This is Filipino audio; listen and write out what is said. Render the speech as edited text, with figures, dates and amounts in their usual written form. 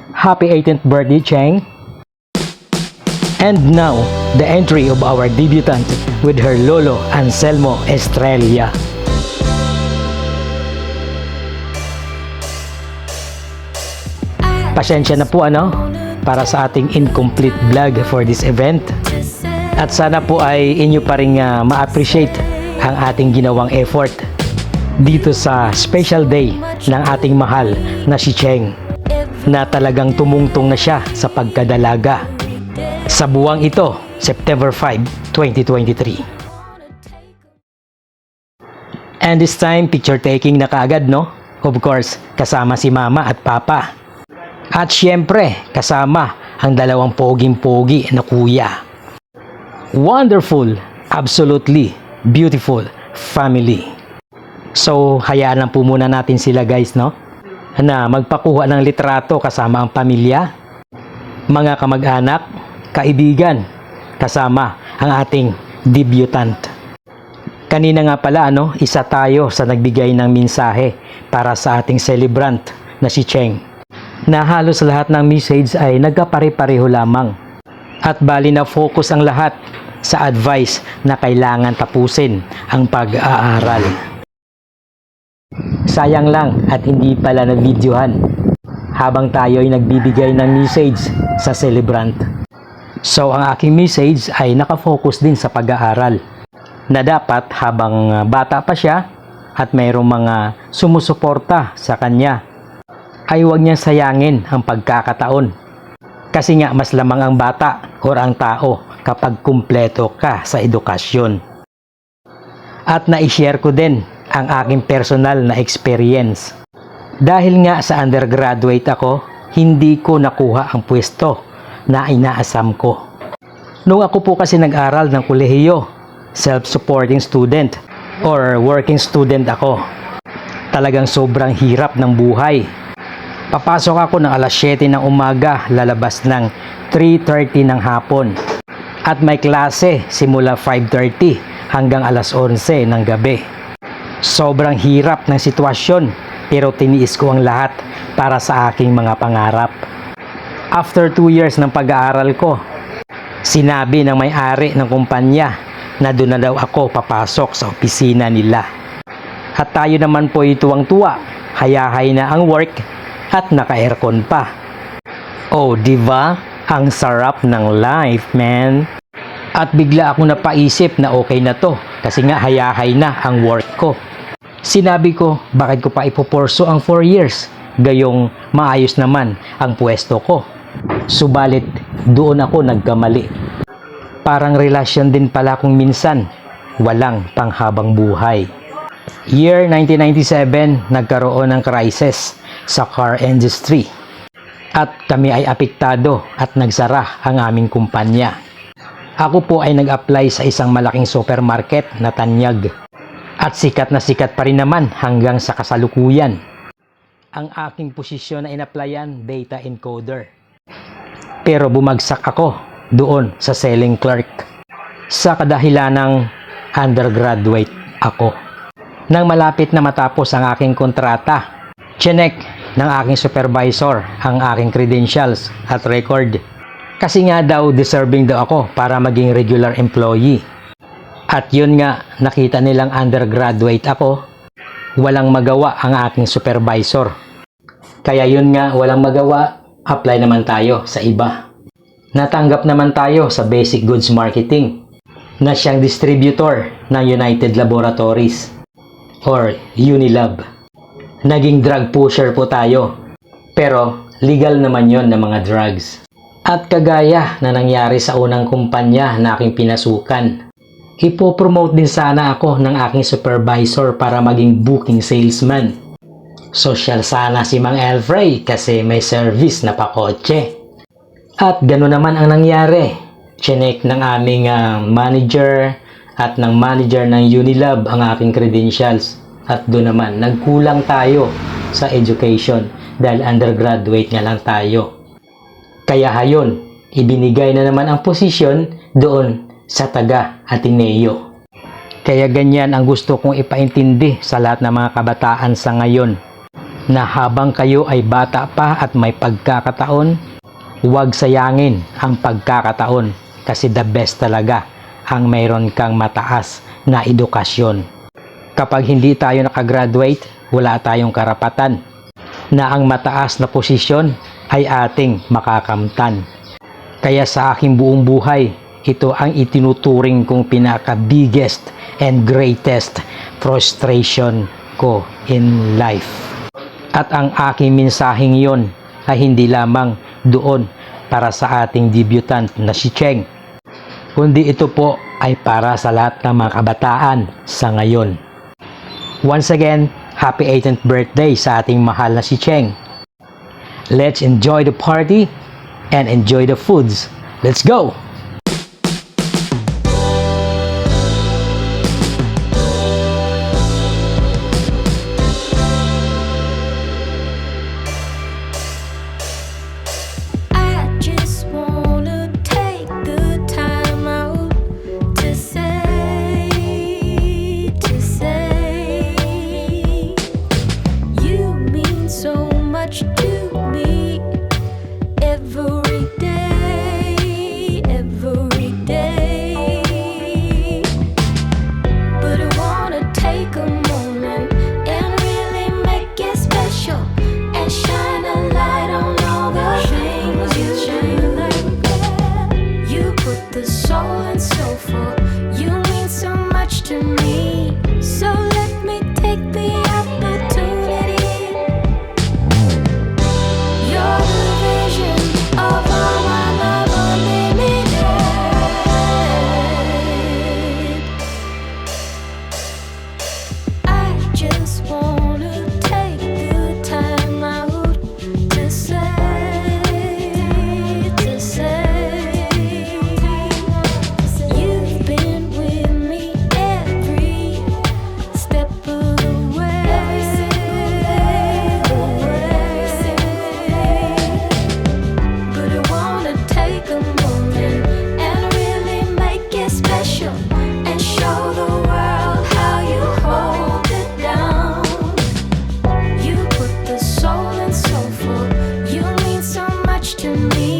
Happy 18th birthday, Cheng! And now, the entry of our debutant with her lolo, Anselmo Estrella. Pasensya na po para sa ating incomplete vlog for this event. At sana po ay inyo pa rin ma-appreciate ang ating ginawang effort dito sa special day ng ating mahal na si Cheng, na talagang tumungtong na siya sa pagkadalaga sa buwang ito, September 5, 2023. And this time, picture taking na kaagad, no? Of course, kasama si mama at papa. At syempre, kasama ang dalawang poging-pogi na kuya. Wonderful, absolutely beautiful family. So, hayaan lang po muna natin sila guys, no? Na magpakuha ng litrato kasama ang pamilya, mga kamag-anak, kaibigan, kasama ang ating debutant. Kanina nga pala, isa tayo sa nagbigay ng mensahe para sa ating celebrant na si Cheng, na halos lahat ng message ay nagkapare-pareho lamang. At bali na focus ang lahat sa advice na kailangan tapusin ang pag-aaral. Sayang lang at hindi pala na-videohan habang tayo ay nagbibigay ng message sa celebrant. So ang aking message ay nakafocus din sa pag-aaral, na dapat habang bata pa siya at mayroong mga sumusuporta sa kanya, ay huwag niyang sayangin ang pagkakataon. Kasi nga mas lamang ang bata o ang tao kapag kumpleto ka sa edukasyon. At na-share ko din ang aking personal na experience. Dahil nga sa undergraduate ako, hindi ko nakuha ang pwesto na inaasam ko. Nung ako po kasi nag-aral ng kolehiyo, self-supporting student or working student ako. Talagang sobrang hirap ng buhay. Papasok ako ng alas 7 ng umaga, lalabas ng 3:30 ng hapon. At may klase simula 5:30 hanggang alas 11 ng gabi. Sobrang hirap ng sitwasyon, pero tiniis ko ang lahat para sa aking mga pangarap. After 2 years ng pag-aaral ko, sinabi ng may-ari ng kumpanya na doon na daw ako papasok sa opisina nila. At tayo naman po ay tuwang-tuwa, hayahay na ang work at naka-aircon pa. Oh, diba? Ang sarap ng life, man. At bigla akong napaisip na okay na to kasi nga hayahay na ang work ko. Sinabi ko, bakit ko pa ipupurso ang 4 years? Gayong maayos naman ang pwesto ko. Subalit, doon ako nagkamali. Parang relasyon din pala kung minsan, walang panghabang buhay. Year 1997, nagkaroon ng crisis sa car industry. At kami ay apektado at nagsara ang aming kumpanya. Ako po ay nag-apply sa isang malaking supermarket na tanyag. At sikat na sikat pa rin naman hanggang sa kasalukuyan. Ang aking posisyon na in-applyan, data encoder. Pero bumagsak ako doon sa selling clerk sa kadahilan ng undergraduate ako. Nang malapit na matapos ang aking kontrata, chinek ng aking supervisor ang aking credentials at record. Kasi nga daw deserving daw ako para maging regular employee. At yun nga, nakita nilang undergraduate ako, walang magawa ang aking supervisor. Kaya yun nga, walang magawa, apply naman tayo sa iba. Natanggap naman tayo sa Basic Goods Marketing na siyang distributor ng United Laboratories or Unilab. Naging drug pusher po tayo, pero legal naman yon na mga drugs. At kagaya na nangyari sa unang kumpanya na aking pinasukan, ipopromote din sana ako ng aking supervisor para maging booking salesman. Social sana si Mang Elfrey kasi may service na pakotse. At gano'n naman ang nangyari. Chinek ng aming manager at ng manager ng Unilab ang aking credentials. At doon naman, nagkulang tayo sa education dahil undergraduate nga lang tayo. Kaya hayon, ibinigay na naman ang posisyon doon sa taga Ateneo. Kaya ganyan ang gusto kong ipaintindi sa lahat ng mga kabataan sa ngayon. na habang kayo ay bata pa at may pagkakataon, huwag sayangin ang pagkakataon kasi the best talaga ang mayroon kang mataas na edukasyon. Kapag hindi tayo nakagraduate, wala tayong karapatan na ang mataas na posisyon ay ating makakamtan. Kaya sa aking buong buhay, ito ang itinuturing kong pinaka-biggest and greatest frustration ko in life. At ang aking mensaheng yon ay hindi lamang doon para sa ating debutant na si Cheng, kundi ito po ay para sa lahat ng mga kabataan sa ngayon. Once again, happy 18th birthday sa ating mahal na si Cheng. Let's enjoy the party and enjoy the foods. Let's go! To me